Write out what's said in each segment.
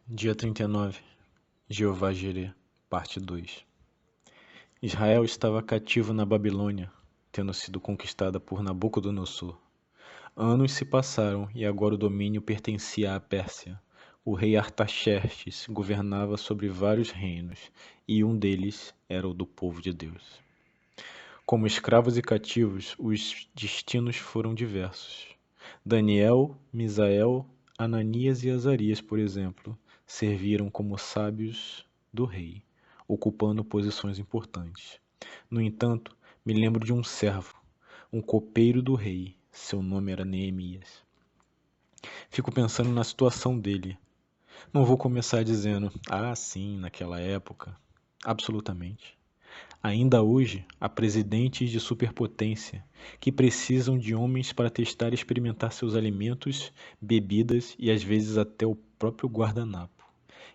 Dia 39, Jeová Jireh, parte 2. Israel estava cativo na Babilônia, tendo sido conquistada por Nabucodonosor. Anos se passaram e agora o domínio pertencia à Pérsia. O rei Artaxerxes governava sobre vários reinos, e um deles era o do povo de Deus. Como escravos e cativos, os destinos foram diversos. Daniel, Misael, Ananias e Azarias, por exemplo, serviram como sábios do rei, ocupando posições importantes. No entanto, me lembro de um servo, um copeiro do rei. Seu nome era Neemias. Fico pensando na situação dele. Não vou começar dizendo, sim, naquela época. Absolutamente. Ainda hoje, há presidentes de superpotência que precisam de homens para testar e experimentar seus alimentos, bebidas e às vezes até o próprio guardanapo.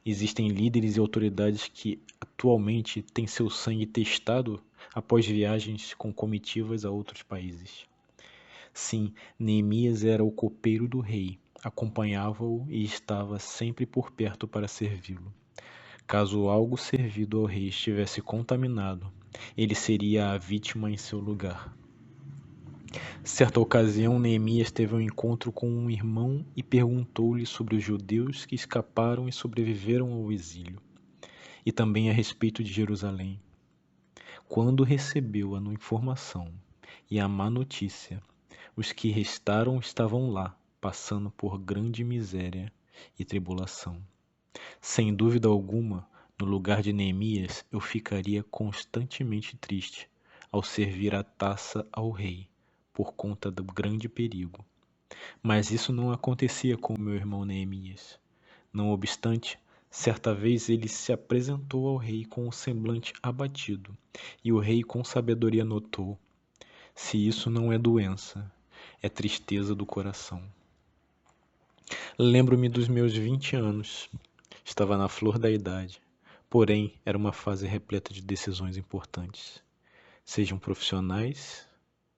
Existem líderes e autoridades que atualmente têm seu sangue testado após viagens com comitivas a outros países. Sim, Neemias era o copeiro do rei, acompanhava-o e estava sempre por perto para servi-lo. Caso algo servido ao rei estivesse contaminado, ele seria a vítima em seu lugar. Certa ocasião, Neemias teve um encontro com um irmão e perguntou-lhe sobre os judeus que escaparam e sobreviveram ao exílio, e também a respeito de Jerusalém. Quando recebeu a informação e a má notícia, os que restaram estavam lá, passando por grande miséria e tribulação. Sem dúvida alguma, no lugar de Neemias, eu ficaria constantemente triste ao servir a taça ao rei, por conta do grande perigo. Mas isso não acontecia com meu irmão Neemias. Não obstante, certa vez ele se apresentou ao rei com um semblante abatido, e o rei com sabedoria notou: se isso não é doença, é tristeza do coração. Lembro-me dos meus 20 anos. Estava na flor da idade, porém era uma fase repleta de decisões importantes, sejam profissionais,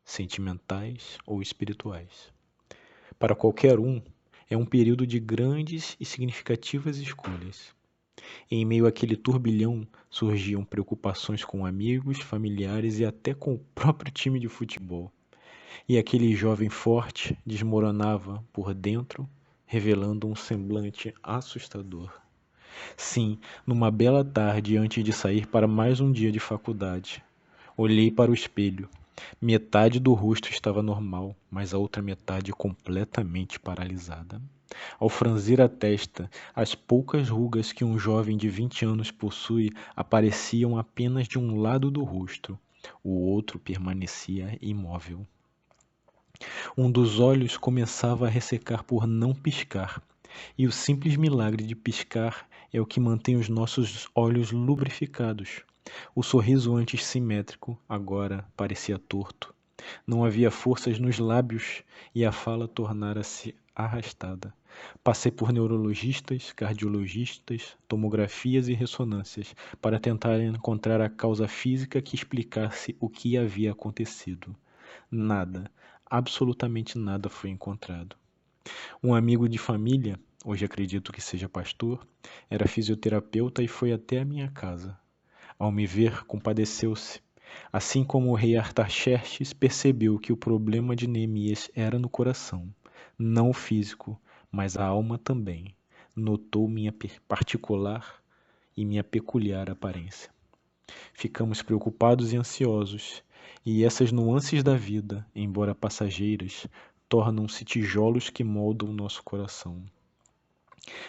sentimentais ou espirituais. Para qualquer um, é um período de grandes e significativas escolhas. Em meio àquele turbilhão surgiam preocupações com amigos, familiares e até com o próprio time de futebol. E aquele jovem forte desmoronava por dentro, revelando um semblante assustador. Sim, numa bela tarde antes de sair para mais um dia de faculdade, olhei para o espelho. Metade do rosto estava normal, mas a outra metade completamente paralisada. Ao franzir a testa, as poucas rugas que um jovem de 20 anos possui apareciam apenas de um lado do rosto. O outro permanecia imóvel. Um dos olhos começava a ressecar por não piscar, e o simples milagre de piscar é o que mantém os nossos olhos lubrificados. O sorriso antes simétrico agora parecia torto. Não havia forças nos lábios e a fala tornara-se arrastada. Passei por neurologistas, cardiologistas, tomografias e ressonâncias para tentar encontrar a causa física que explicasse o que havia acontecido. Nada, absolutamente nada foi encontrado. Um amigo de família, hoje acredito que seja pastor, era fisioterapeuta e foi até a minha casa. Ao me ver, compadeceu-se. Assim como o rei Artaxerxes percebeu que o problema de Neemias era no coração, não o físico, mas a alma também. Notou minha particular e minha peculiar aparência. Ficamos preocupados e ansiosos, e essas nuances da vida, embora passageiras, tornam-se tijolos que moldam nosso coração.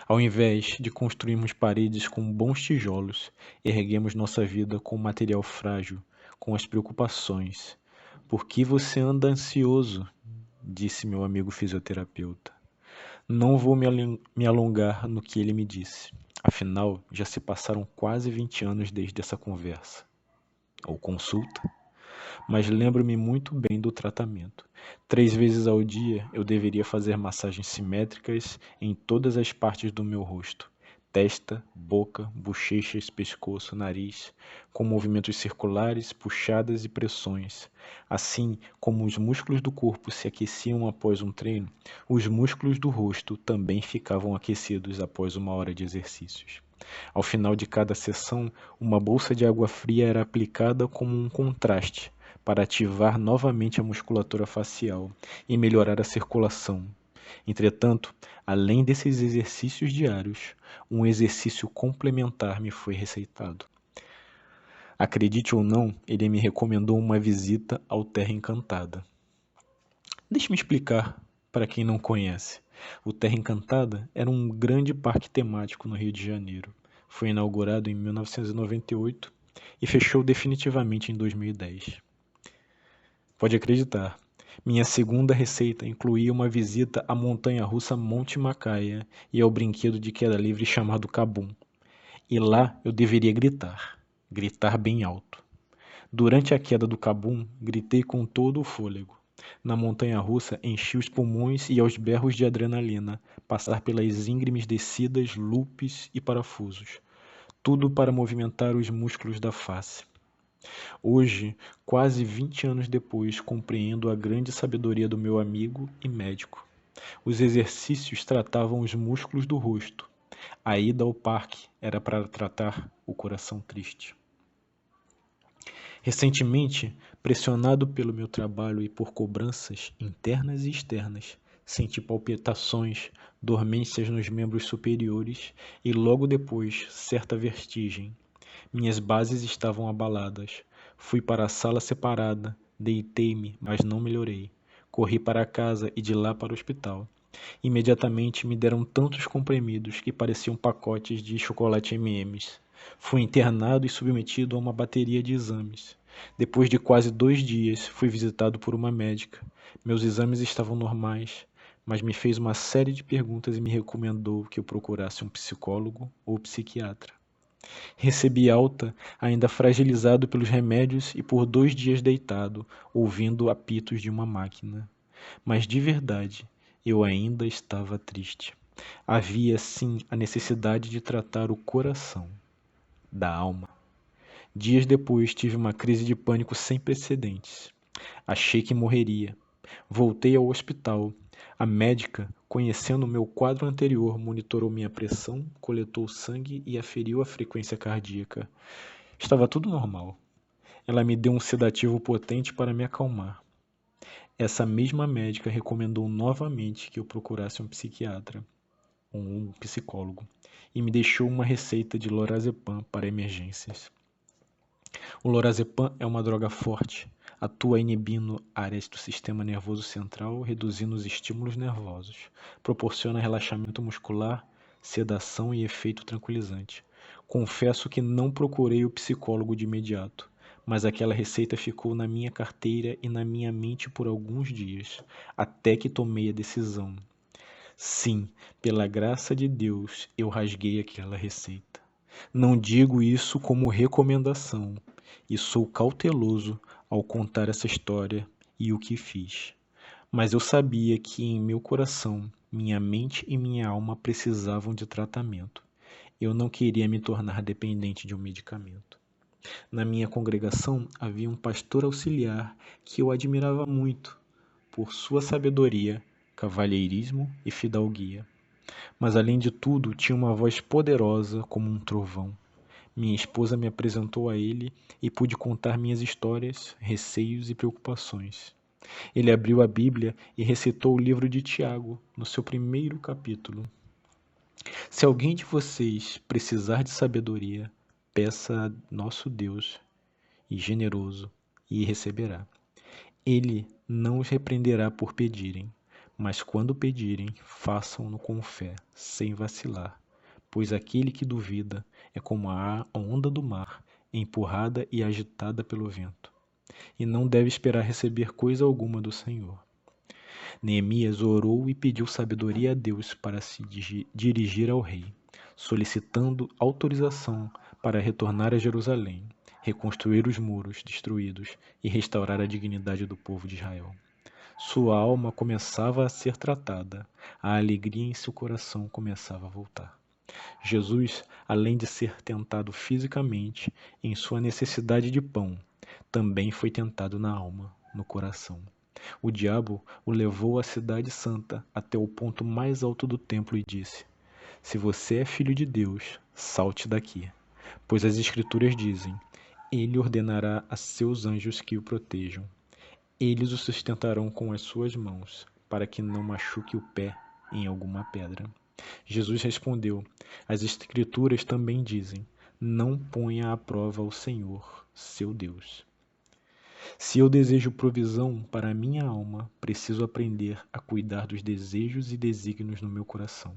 Ao invés de construirmos paredes com bons tijolos, erguemos nossa vida com material frágil, com as preocupações. Por que você anda ansioso? Disse meu amigo fisioterapeuta. Não vou me alongar no que ele me disse. Afinal, já se passaram quase 20 anos desde essa conversa ou consulta, mas lembro-me muito bem do tratamento. 3 vezes ao dia eu deveria fazer massagens simétricas em todas as partes do meu rosto. testa, boca, bochechas, pescoço, nariz, com movimentos circulares, puxadas e pressões. Assim como os músculos do corpo se aqueciam após um treino, os músculos do rosto também ficavam aquecidos após uma hora de exercícios. Ao final de cada sessão, uma bolsa de água fria era aplicada como um contraste para ativar novamente a musculatura facial e melhorar a circulação. Entretanto, além desses exercícios diários, um exercício complementar me foi receitado. Acredite ou não, ele me recomendou uma visita ao Terra Encantada. Deixe-me explicar para quem não conhece. O Terra Encantada era um grande parque temático no Rio de Janeiro. Foi inaugurado em 1998 e fechou definitivamente em 2010. Pode acreditar, minha segunda receita incluía uma visita à montanha-russa Monte Macaia e ao brinquedo de queda livre chamado Kabum. E lá eu deveria gritar bem alto. Durante a queda do Kabum, gritei com todo o fôlego. Na montanha-russa, enchi os pulmões e aos berros de adrenalina, passar pelas íngremes descidas, loops e parafusos. Tudo para movimentar os músculos da face. Hoje, quase 20 anos depois, compreendo a grande sabedoria do meu amigo e médico. Os exercícios tratavam os músculos do rosto. A ida ao parque era para tratar o coração triste. Recentemente, pressionado pelo meu trabalho e por cobranças internas e externas, senti palpitações, dormências nos membros superiores e logo depois certa vertigem. Minhas bases estavam abaladas. Fui para a sala separada, deitei-me, mas não melhorei. Corri para casa e de lá para o hospital. Imediatamente me deram tantos comprimidos que pareciam pacotes de chocolate M&M's. Fui internado e submetido a uma bateria de exames. Depois de quase 2 dias, fui visitado por uma médica. Meus exames estavam normais, mas me fez uma série de perguntas e me recomendou que eu procurasse um psicólogo ou psiquiatra. Recebi alta, ainda fragilizado pelos remédios e por 2 dias deitado, ouvindo apitos de uma máquina. Mas de verdade, eu ainda estava triste. Havia, sim, a necessidade de tratar o coração, da alma. Dias depois tive uma crise de pânico sem precedentes. Achei que morreria. Voltei ao hospital. A médica, conhecendo o meu quadro anterior, monitorou minha pressão, coletou sangue e aferiu a frequência cardíaca. Estava tudo normal. Ela me deu um sedativo potente para me acalmar. Essa mesma médica recomendou novamente que eu procurasse um psiquiatra ou um psicólogo e me deixou uma receita de lorazepam para emergências. O lorazepam é uma droga forte, atua inibindo áreas do sistema nervoso central, reduzindo os estímulos nervosos, proporciona relaxamento muscular, sedação e efeito tranquilizante. Confesso que não procurei o psicólogo de imediato, mas aquela receita ficou na minha carteira e na minha mente por alguns dias, até que tomei a decisão. Sim, pela graça de Deus, eu rasguei aquela receita. Não digo isso como recomendação, e sou cauteloso ao contar essa história e o que fiz. Mas eu sabia que em meu coração, minha mente e minha alma precisavam de tratamento. Eu não queria me tornar dependente de um medicamento. Na minha congregação havia um pastor auxiliar que eu admirava muito por sua sabedoria, cavalheirismo e fidalguia. Mas além de tudo, tinha uma voz poderosa como um trovão. Minha esposa me apresentou a ele e pude contar minhas histórias, receios e preocupações. Ele abriu a Bíblia e recitou o livro de Tiago, no seu primeiro capítulo. Se alguém de vocês precisar de sabedoria, peça a nosso Deus, e generoso, e receberá. Ele não os repreenderá por pedirem, mas quando pedirem, façam-no com fé, sem vacilar. Pois aquele que duvida é como a onda do mar, empurrada e agitada pelo vento, e não deve esperar receber coisa alguma do Senhor. Neemias orou e pediu sabedoria a Deus para se dirigir ao rei, solicitando autorização para retornar a Jerusalém, reconstruir os muros destruídos e restaurar a dignidade do povo de Israel. Sua alma começava a ser tratada, a alegria em seu coração começava a voltar. Jesus, além de ser tentado fisicamente em sua necessidade de pão, também foi tentado na alma, no coração. O diabo o levou à cidade santa até o ponto mais alto do templo e disse: Se você é filho de Deus, salte daqui, pois as Escrituras dizem: Ele ordenará a seus anjos que o protejam. Eles o sustentarão com as suas mãos, para que não machuque o pé em alguma pedra. Jesus respondeu: As Escrituras também dizem: Não ponha à prova o Senhor, seu Deus. Se eu desejo provisão para a minha alma, preciso aprender a cuidar dos desejos e desígnios no meu coração.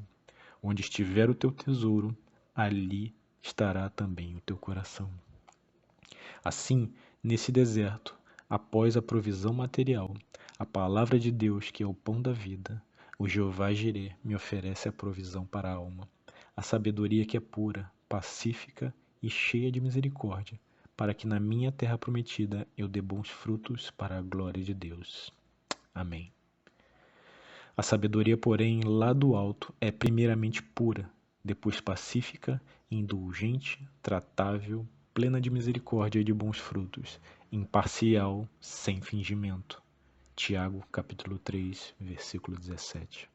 Onde estiver o teu tesouro, ali estará também o teu coração. Assim, nesse deserto, após a provisão material, a palavra de Deus, que é o pão da vida, o Jeová Jireh, me oferece a provisão para a alma, a sabedoria que é pura, pacífica e cheia de misericórdia, para que na minha terra prometida eu dê bons frutos para a glória de Deus. Amém. A sabedoria, porém, lá do alto é primeiramente pura, depois pacífica, indulgente, tratável, plena de misericórdia e de bons frutos, imparcial, sem fingimento. Tiago, capítulo 3, versículo 17.